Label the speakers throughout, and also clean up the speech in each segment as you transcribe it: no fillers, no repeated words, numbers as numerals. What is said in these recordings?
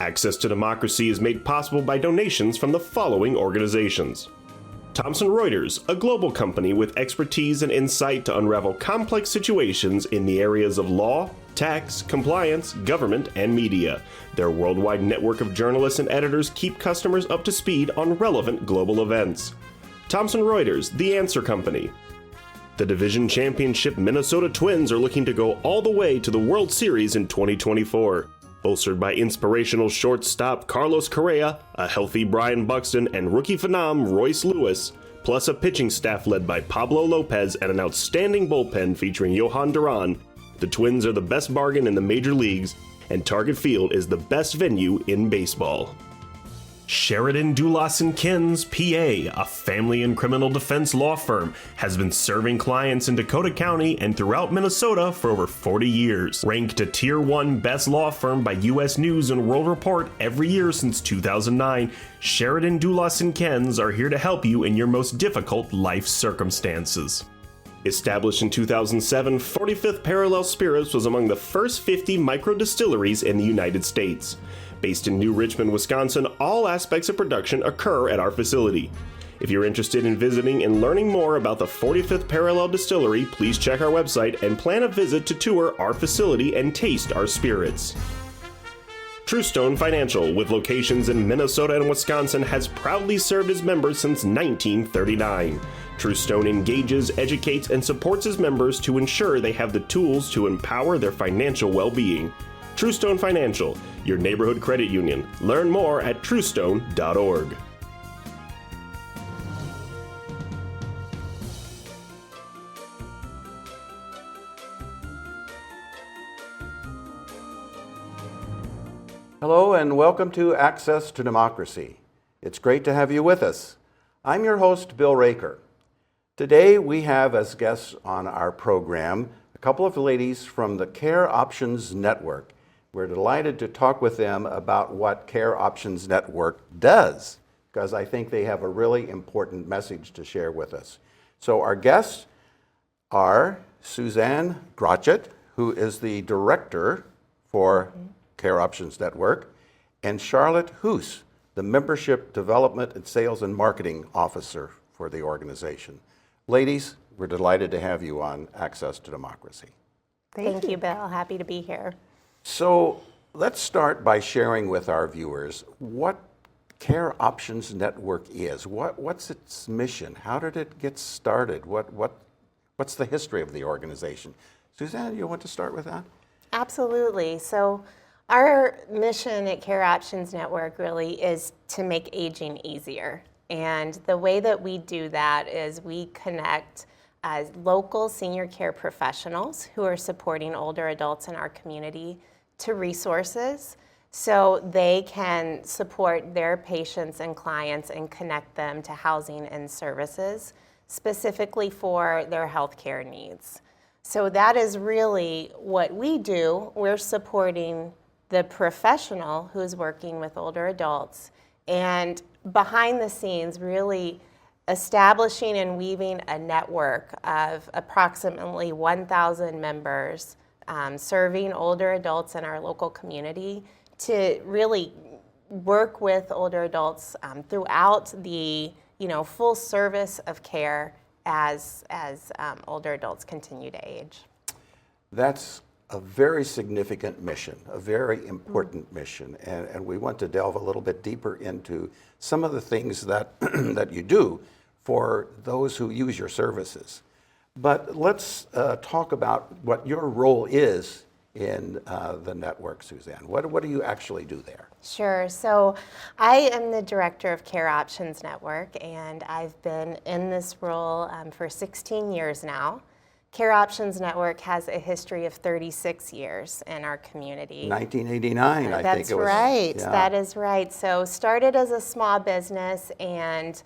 Speaker 1: Access to Democracy is made possible by donations from the following organizations. Thomson Reuters, a global company with expertise and insight to unravel complex situations in the areas of law, tax, compliance, government, and media. Their worldwide network of journalists and editors keep customers up to speed on relevant global events. Thomson Reuters, the Answer Company. The Division Championship Minnesota Twins are looking to go all the way to the World Series in 2024. Bolstered by inspirational shortstop Carlos Correa, a healthy Brian Buxton, and rookie phenom Royce Lewis, plus a pitching staff led by Pablo Lopez and an outstanding bullpen featuring Johan Duran, the Twins are the best bargain in the major leagues, and Target Field is the best venue in baseball. Sheridan Dulas & Kins, PA, a family and criminal defense law firm, has been serving clients in Dakota County and throughout Minnesota for over 40 years. Ranked a Tier 1 Best Law Firm by U.S. News and World Report every year since 2009, Sheridan Dulas & Kins are here to help you in your most difficult life circumstances. Established in 2007, 45th Parallel Spirits was among the first 50 micro-distilleries in the United States. Based in New Richmond, Wisconsin, all aspects of production occur at our facility. If you're interested in visiting and learning more about the 45th Parallel Distillery, please check our website and plan a visit to tour our facility and taste our spirits. Truestone Financial, with locations in Minnesota and Wisconsin, has proudly served its members since 1939. Truestone engages, educates, and supports its members to ensure they have the tools to empower their financial well-being. Truestone Financial, your neighborhood credit union. Learn more at truestone.org.
Speaker 2: Hello and welcome to Access to Democracy. It's great to have you with us. I'm your host, Bill Raker. Today we have as guests on our program a couple of ladies from the Care Options Network. We're delighted to talk with them about what Care Options Network does, because I think they have a really important message to share with us. So our guests are Susanne Grochett, who is the director for Care Options Network, and Charlotte Hoos, the Membership Development and Sales and Marketing Officer for the organization. Ladies, we're delighted to have you on Access to Democracy.
Speaker 3: Thank you, Bill. Happy to be here.
Speaker 2: So let's start by sharing with our viewers what Care Options Network is. What's its mission? How did it get started? What's the history of the organization? Susanne, you want to start with that?
Speaker 3: Absolutely. So our mission at Care Options Network really is to make aging easier. And the way that we do that is we connect local senior care professionals who are supporting older adults in our community to resources so they can support their patients and clients and connect them to housing and services specifically for their healthcare needs. So that is really what we do. We're supporting the professional who's working with older adults and behind the scenes really establishing and weaving a network of approximately 1,000 members serving older adults in our local community to really work with older adults throughout the full service of care as older adults continue to age. That's
Speaker 2: a very significant mission, a very important mission, and we want to delve a little bit deeper into some of the things that that you do for those who use your services. But let's talk about what your role is in the network, Susanne. What do you actually do there?
Speaker 3: Sure. So I am the director of Care Options Network, and I've been in this role for 16 years now. Care Options Network has a history of 36 years in our community.
Speaker 2: 1989, I think it was.
Speaker 3: That's right.
Speaker 2: Yeah.
Speaker 3: That is right. So started as a small business, and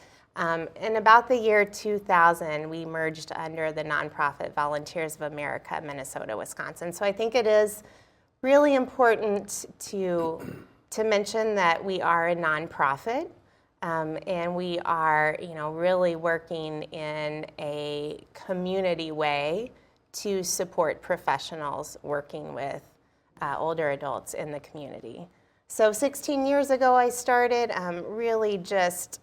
Speaker 3: in about the year 2000, we merged under the nonprofit Volunteers of America, Minnesota, Wisconsin. So I think it is really important to mention that we are a nonprofit. And we are, really working in a community way to support professionals working with older adults in the community. So 16 years ago I started, really just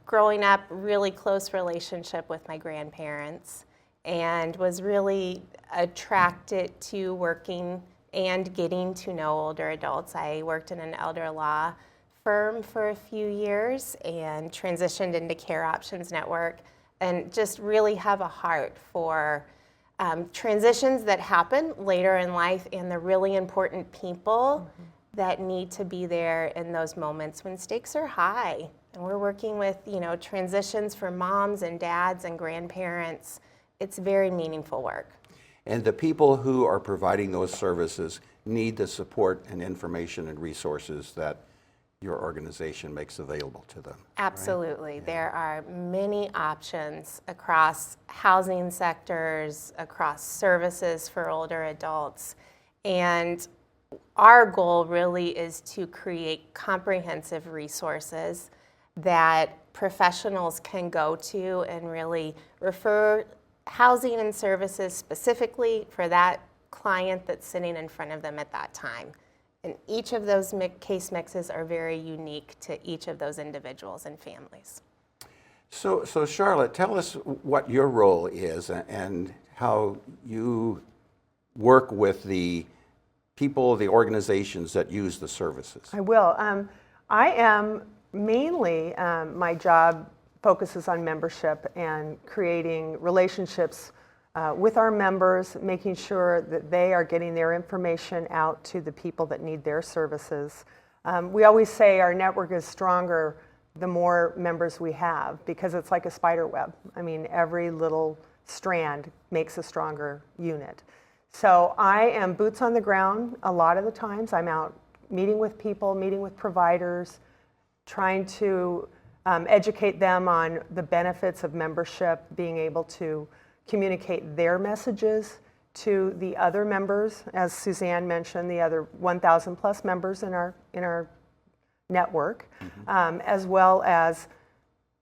Speaker 3: growing up, really close relationship with my grandparents, and was really attracted to working and getting to know older adults. I worked in an elder law firm for a few years and transitioned into Care Options Network, and just really have a heart for transitions that happen later in life and the really important people that need to be there in those moments when stakes are high. And we're working with, transitions for moms and dads and grandparents. It's very meaningful work.
Speaker 2: And the people who are providing those services need the support and information and resources that your organization makes available to them.
Speaker 3: Absolutely. Right? There are many options across housing sectors, across services for older adults. And our goal really is to create comprehensive resources that professionals can go to and really refer housing and services specifically for that client that's sitting in front of them at that time. And each of those case mixes are very unique to each of those individuals and families.
Speaker 2: So Charlotte, tell us what your role is and how you work with the people, the organizations that use the services.
Speaker 4: I will. I am mainly, my job focuses on membership and creating relationships with our members, making sure that they are getting their information out to the people that need their services. We always say our network is stronger the more members we have, because it's like a spider web. I mean, every little strand makes a stronger unit. So I am boots on the ground a lot of the times. I'm out meeting with people, meeting with providers, trying to educate them on the benefits of membership, being able to communicate their messages to the other members, as Susanne mentioned, the other 1,000 plus members in our network, as well as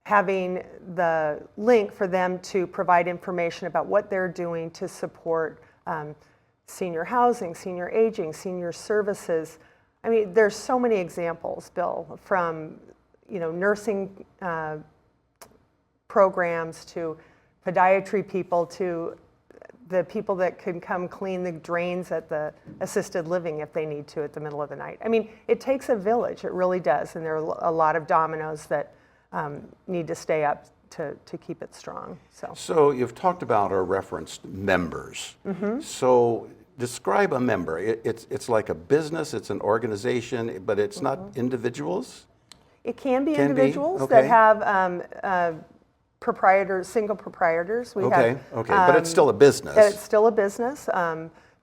Speaker 4: having the link for them to provide information about what they're doing to support senior housing, senior aging, senior services. I mean, there's so many examples, Bill, from nursing programs to podiatry people to the people that can come clean the drains at the assisted living if they need to at the middle of the night. I mean, it takes a village, it really does, and there are a lot of dominoes that need to stay up to keep it strong. So
Speaker 2: you've talked about or referenced members. So describe a member. It's like a business, it's an organization, but it's not individuals?
Speaker 4: It can be individuals that have single proprietors.
Speaker 2: But it's still a business.
Speaker 4: It's still a business.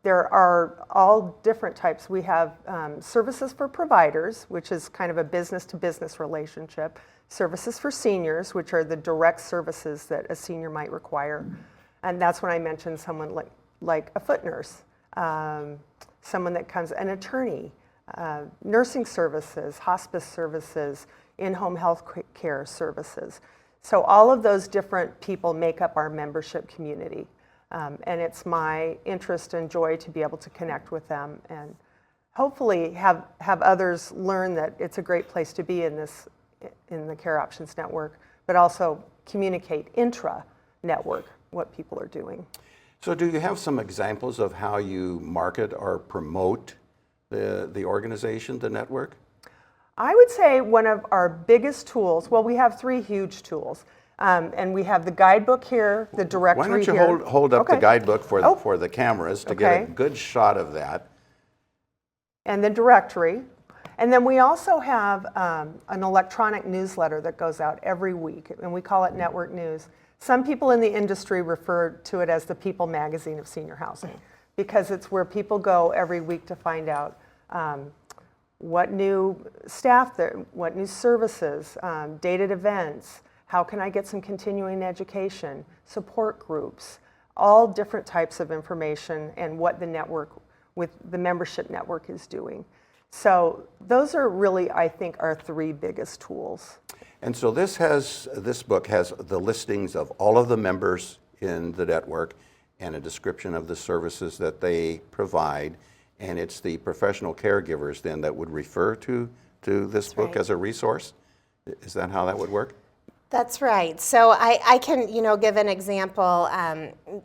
Speaker 4: There are all different types. We have services for providers, which is kind of a business-to-business relationship. Services for seniors, which are the direct services that a senior might require. And that's when I mentioned someone like a foot nurse, someone that comes, an attorney, nursing services, hospice services, in-home health care services. So all of those different people make up our membership community. And it's my interest and joy to be able to connect with them and hopefully have others learn that it's a great place to be in the Care Options Network, but also communicate intra-network what people are doing.
Speaker 2: So do you have some examples of how you market or promote the organization, the network?
Speaker 4: I would say one of our biggest tools, well, we have three huge tools. And we have the guidebook here, the directory here.
Speaker 2: Why don't you hold up the guidebook for the cameras to get a good shot of that.
Speaker 4: And the directory. And then we also have an electronic newsletter that goes out every week, and we call it Network News. Some people in the industry refer to it as the People Magazine of Senior Housing, because it's where people go every week to find out what new staff, what new services, dated events, how can I get some continuing education, support groups, all different types of information and what the network, with the membership network, is doing. So those are really, I think, our three biggest tools.
Speaker 2: And so this book has the listings of all of the members in the network and a description of the services that they provide. and it's the professional caregivers then that would refer to this book
Speaker 3: right.
Speaker 2: as a resource. Is that how that would work?
Speaker 3: That's right. So I can, give an example.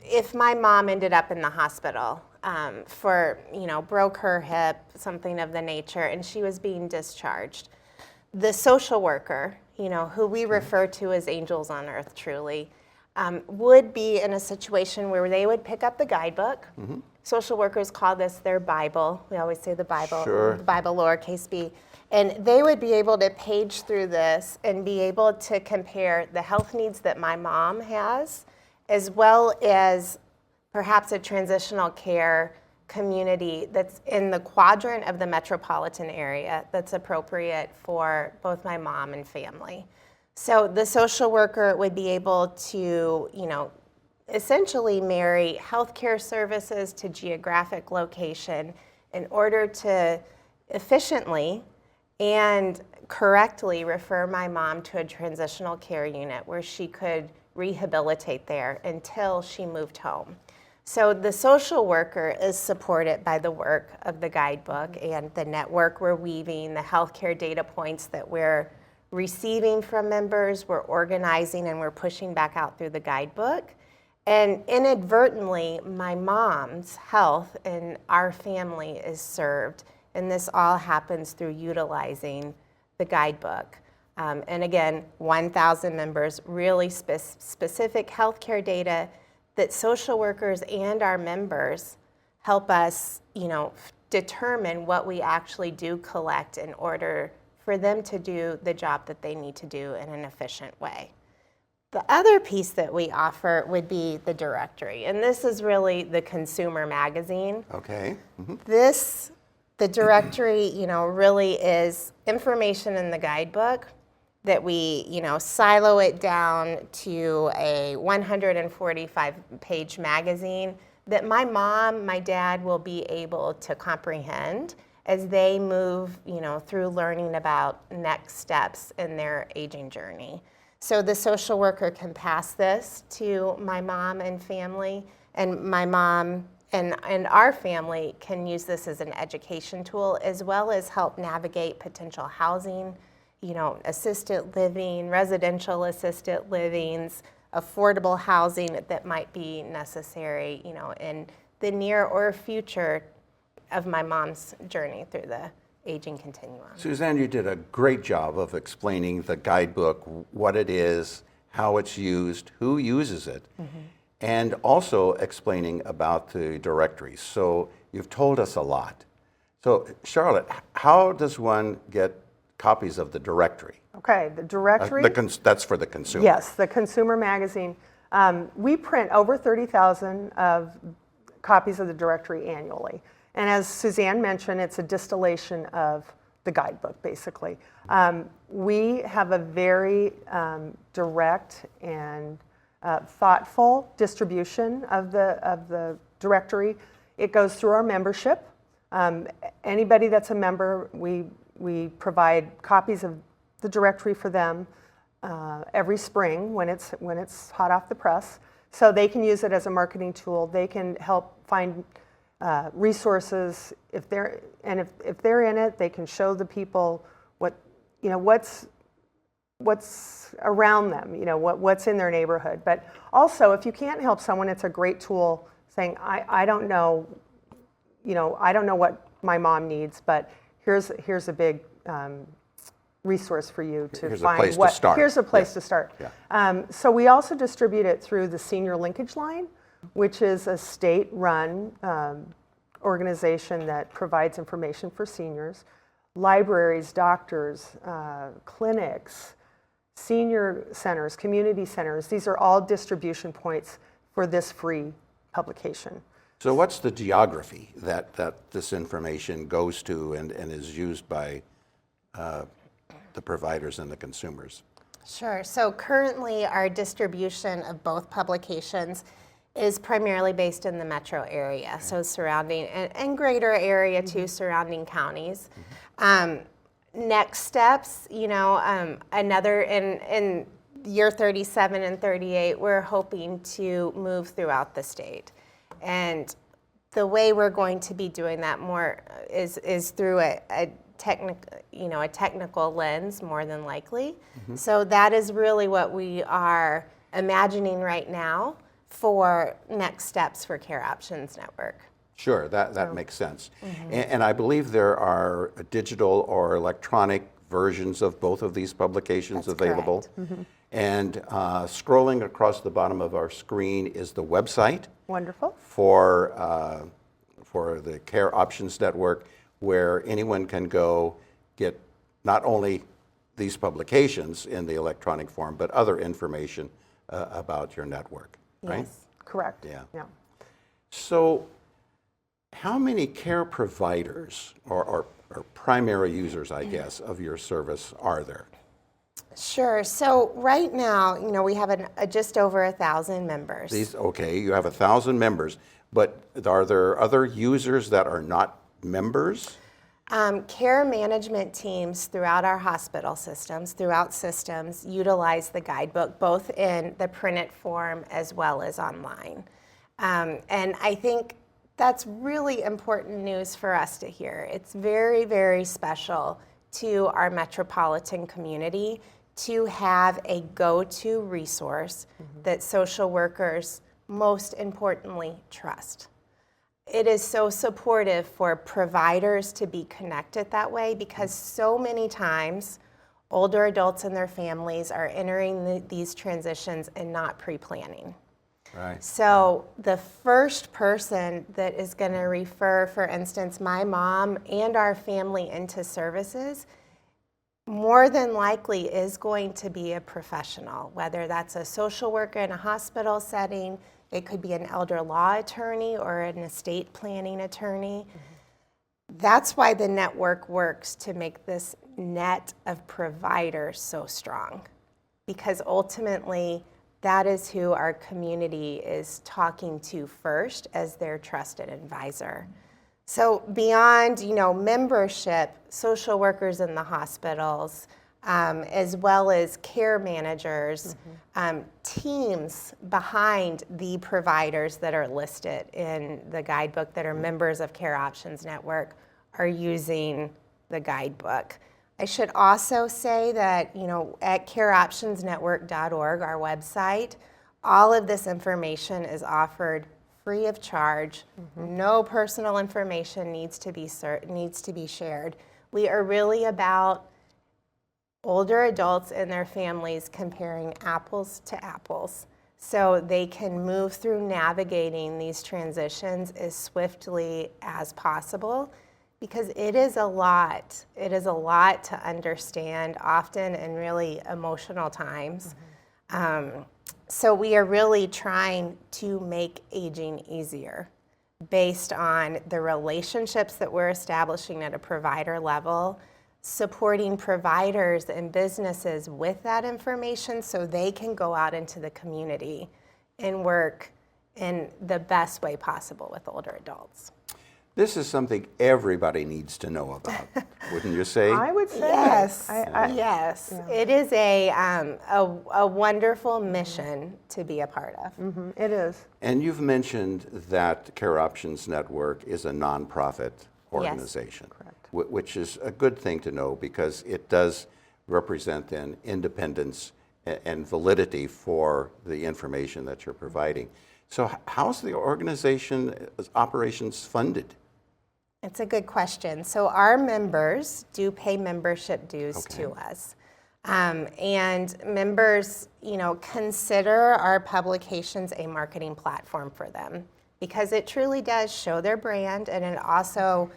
Speaker 3: If my mom ended up in the hospital for, broke her hip, something of the nature, and she was being discharged, the social worker, who we refer to as angels on earth, truly, would be in a situation where they would pick up the guidebook. Mm-hmm. Social workers call this their Bible. We always say the Bible,
Speaker 2: Sure.
Speaker 3: the Bible lowercase b. And they would be able to page through this and be able to compare the health needs that my mom has, as well as perhaps a transitional care community that's in the quadrant of the metropolitan area that's appropriate for both my mom and family. So the social worker would be able to, essentially marry healthcare services to geographic location in order to efficiently and correctly refer my mom to a transitional care unit where she could rehabilitate there until she moved home. So the social worker is supported by the work of the guidebook and the network we're weaving, the healthcare data points that we're receiving from members, we're organizing, and we're pushing back out through the guidebook. And inadvertently, my mom's health and our family is served. And this all happens through utilizing the guidebook. And again, 1,000 members, really specific healthcare data that social workers and our members help us, determine what we actually do collect in order for them to do the job that they need to do in an efficient way. The other piece that we offer would be the directory. And this is really the consumer magazine.
Speaker 2: Okay. Mm-hmm.
Speaker 3: The directory, really is information in the guidebook that we, silo it down to a 145-page magazine that my mom, my dad will be able to comprehend as they move, through learning about next steps in their aging journey. So the social worker can pass this to my mom and family, and my mom and our family can use this as an education tool, as well as help navigate potential housing, assisted living, residential assisted livings, affordable housing that might be necessary, in the near or future of my mom's journey through the aging continuum.
Speaker 2: Susanne, you did a great job of explaining the guidebook, what it is, how it's used, who uses it. Mm-hmm. And also explaining about the directories. So you've told us a lot. So Charlotte, how does one get copies of the directory?
Speaker 4: Okay, the directory.
Speaker 2: That's for the consumer.
Speaker 4: Yes, the consumer magazine. We print over 30,000 of copies of the directory annually. And as Susanne mentioned, it's a distillation of the guidebook, basically. We have a very direct and thoughtful distribution of the directory. It goes through our membership. Anybody that's a member, we provide copies of the directory for them every spring when it's hot off the press, so they can use it as a marketing tool. They can help find resources if they're in it. They can show the people what's around them, what's in their neighborhood. But also, if you can't help someone, it's a great tool saying, I don't know what my mom needs, but here's a big resource for you to find.
Speaker 2: Here's a place to start.
Speaker 4: Here's a place to start.
Speaker 2: Yeah.
Speaker 4: So we also distribute it through the Senior Linkage Line, which is a state-run organization that provides information for seniors. Libraries, doctors, clinics, senior centers, community centers, these are all distribution points for this free publication.
Speaker 2: So what's the geography that this information goes to and is used by the providers and the consumers?
Speaker 3: Sure. So currently our distribution of both publications is primarily based in the metro area, so surrounding and greater area too, surrounding counties. Next steps, another in year 37 and 38, we're hoping to move throughout the state. And the way we're going to be doing that more is through a technical lens, more than likely. So that is really what we are imagining right now for next steps for Care Options Network.
Speaker 2: Sure, that makes sense. And I believe there are digital or electronic versions of both of these publications
Speaker 3: That's
Speaker 2: available. And scrolling across the bottom of our screen is the website
Speaker 4: Wonderful.
Speaker 2: for the Care Options Network, where anyone can go get not only these publications in the electronic form, but other information about your network, right?
Speaker 3: Yes.
Speaker 4: Correct.
Speaker 2: Yeah. So how many care providers or primary users, I guess, of your service are there?
Speaker 3: Sure. So right now, we have just over 1,000 members.
Speaker 2: Okay, you have 1,000 members, but are there other users that are not members?
Speaker 3: Care management teams throughout our hospital systems, utilize the guidebook, both in the printed form as well as online. And I think that's really important news for us to hear. It's very, very special to our metropolitan community to have a go-to resource that social workers, most importantly, trust. It is so supportive for providers to be connected that way, because so many times older adults and their families are entering these transitions and not pre-planning.
Speaker 2: Right.
Speaker 3: So the first person that is going to refer, for instance, my mom and our family into services, more than likely is going to be a professional, whether that's a social worker in a hospital setting, it could be an elder law attorney or an estate planning attorney. That's why the network works, to make this net of providers so strong, because ultimately that is who our community is talking to first as their trusted advisor. So beyond, membership, social workers in the hospitals, as well as care managers, teams behind the providers that are listed in the guidebook that are members of Care Options Network are using the guidebook. I should also say that, at careoptionsnetwork.org, our website, all of this information is offered free of charge. No personal information needs to be shared. We are really about older adults and their families comparing apples to apples, so they can move through navigating these transitions as swiftly as possible, because it is a lot. It is a lot to understand, often in really emotional times. So we are really trying to make aging easier based on the relationships that we're establishing at a provider level, supporting providers and businesses with that information so they can go out into the community and work in the best way possible with older adults.
Speaker 2: This is something everybody needs to know about, wouldn't you say?
Speaker 4: I would say
Speaker 3: Yes,
Speaker 4: yes.
Speaker 3: It is a wonderful mission to be a part of.
Speaker 4: It is.
Speaker 2: And you've mentioned that Care Options Network is a nonprofit organization,
Speaker 4: Correct.
Speaker 2: Which is a good thing to know, because it does represent an independence and validity for the information that you're providing. So how's the organization's operations funded?
Speaker 3: It's a good question. So our members do pay membership dues to us. And members, consider our publications a marketing platform for them, because it truly does show their brand, and it also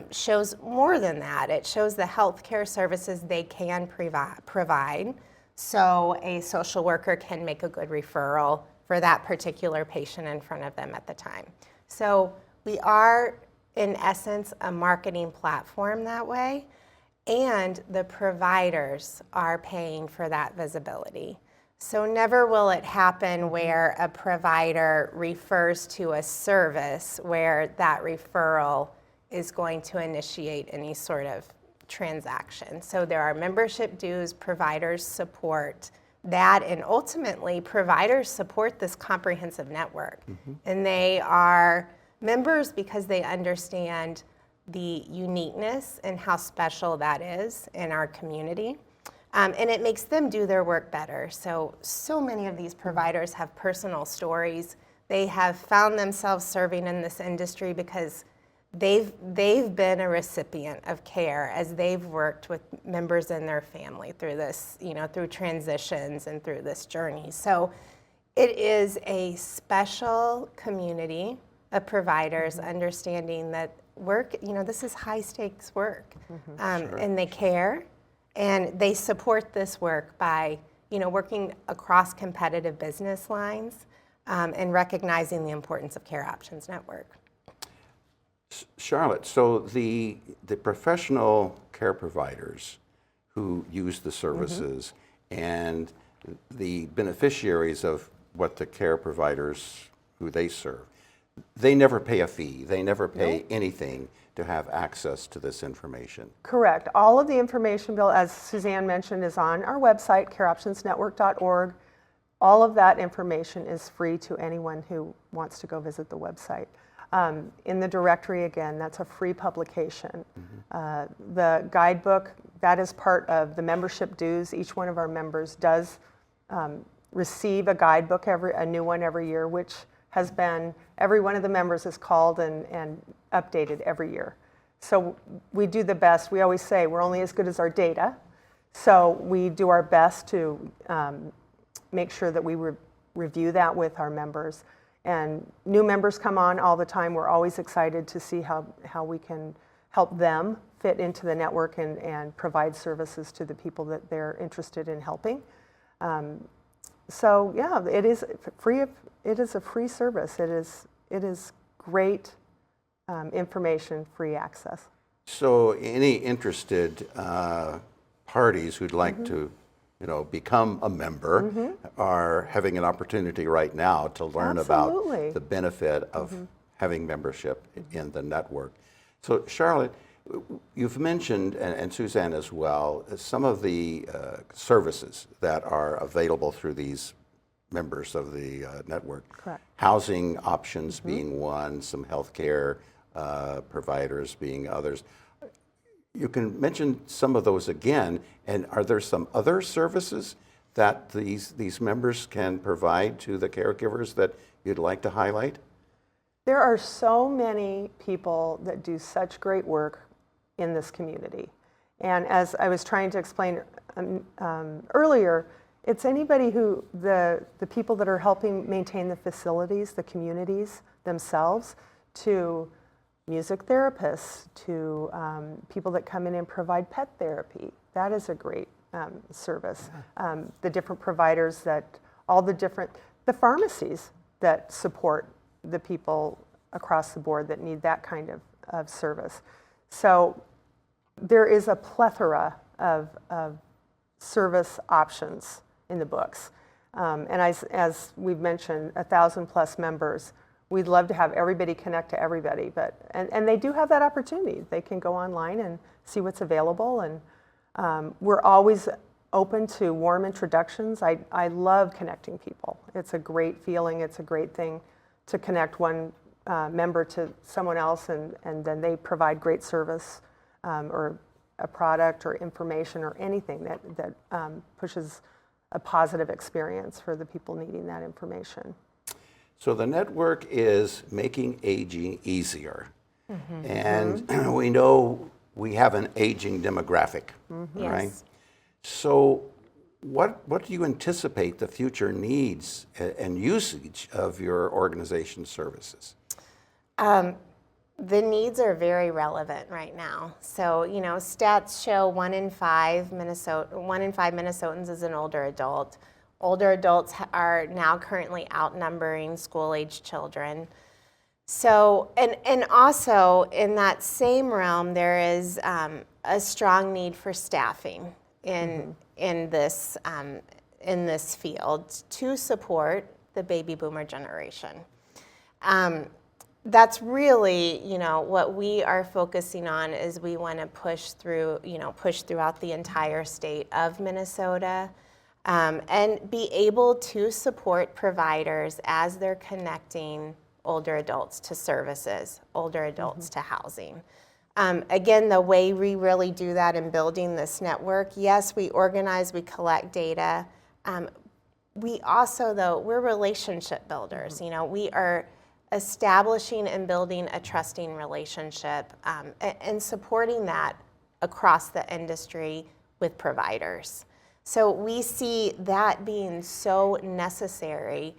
Speaker 3: shows more than that. It shows the healthcare services they can provide, so a social worker can make a good referral for that particular patient in front of them at the time. So we are, in essence, a marketing platform that way, and the providers are paying for that visibility. So never will it happen where a provider refers to a service where that referral is going to initiate any sort of transaction. So there are membership dues, providers support that, and ultimately providers support this comprehensive network. And they are members, because they understand the uniqueness and how special that is in our community. And it makes them do their work better. So many of these providers have personal stories. They have found themselves serving in this industry because they've been a recipient of care as they've worked with members in their family through this, through transitions and through this journey. So it is a special community of providers understanding that work, this is high stakes work.
Speaker 2: Sure.
Speaker 3: And they care and they support this work by, working across competitive business lines and recognizing the importance of Care Options Network.
Speaker 2: Charlotte, so the professional care providers who use the services and the beneficiaries of what the care providers who they serve, they never pay a fee. They never pay anything to have access to this information.
Speaker 4: Correct. All of the information, Bill, as Susanne mentioned, is on our website, careoptionsnetwork.org. All of that information is free to anyone who wants to go visit the website. In the directory, again, that's a free publication. The guidebook, that is part of the membership dues. Each one of our members does receive a guidebook, a new one every year, which has been, every one of the members is called and updated every year. So we do the best. We always say we're only as good as our data. So we do our best to make sure that we review that with our members. And new members come on all the time. We're always excited to see how we can help them fit into the network and provide services to the people that they're interested in helping. So yeah, it is free. It is a free service. It is great information, free access.
Speaker 2: So any interested parties who'd like to become a member are having an opportunity right now to learn
Speaker 4: Absolutely.
Speaker 2: about the benefit of having membership in the network. So Charlotte, you've mentioned, and Susanne as well, some of the services that are available through these members of the network.
Speaker 4: Correct.
Speaker 2: Housing options being one, some healthcare providers being others. You can mention some of those again, and are there some other services that these members can provide to the caregivers that you'd like to highlight?
Speaker 4: There are so many people that do such great work in this community. And as I was trying to explain earlier, it's anybody who, the people that are helping maintain the facilities, the communities themselves, to music therapists, to people that come in and provide pet therapy. That is a great service. The different providers the pharmacies that support the people across the board that need that kind of service. So there is a plethora of service options in the books. And as we've mentioned, 1,000+ members. We'd love to have everybody connect to everybody, and they do have that opportunity. They can go online and see what's available, and we're always open to warm introductions. I love connecting people. It's a great feeling. It's a great thing to connect one member to someone else, and then they provide great service or a product or information or anything that pushes a positive experience for the people needing that information.
Speaker 2: So the network is making aging easier. And we know we have an aging demographic, right?
Speaker 3: Yes.
Speaker 2: So what do you anticipate the future needs and usage of your organization's services?
Speaker 3: The needs are very relevant right now. So, stats show 1 in 5 Minnesotans is an older adult. Older adults are now currently outnumbering school-age children. So, and also in that same realm, there is a strong need for staffing in this field to support the baby boomer generation. That's really, what we are focusing on is we want to push throughout the entire state of Minnesota. And be able to support providers as they're connecting older adults to services, older adults to housing. Again, the way we really do that in building this network, yes, we organize, we collect data. We also, though, we're relationship builders. You know, we are establishing and building a trusting relationship and supporting that across the industry with providers. So we see that being so necessary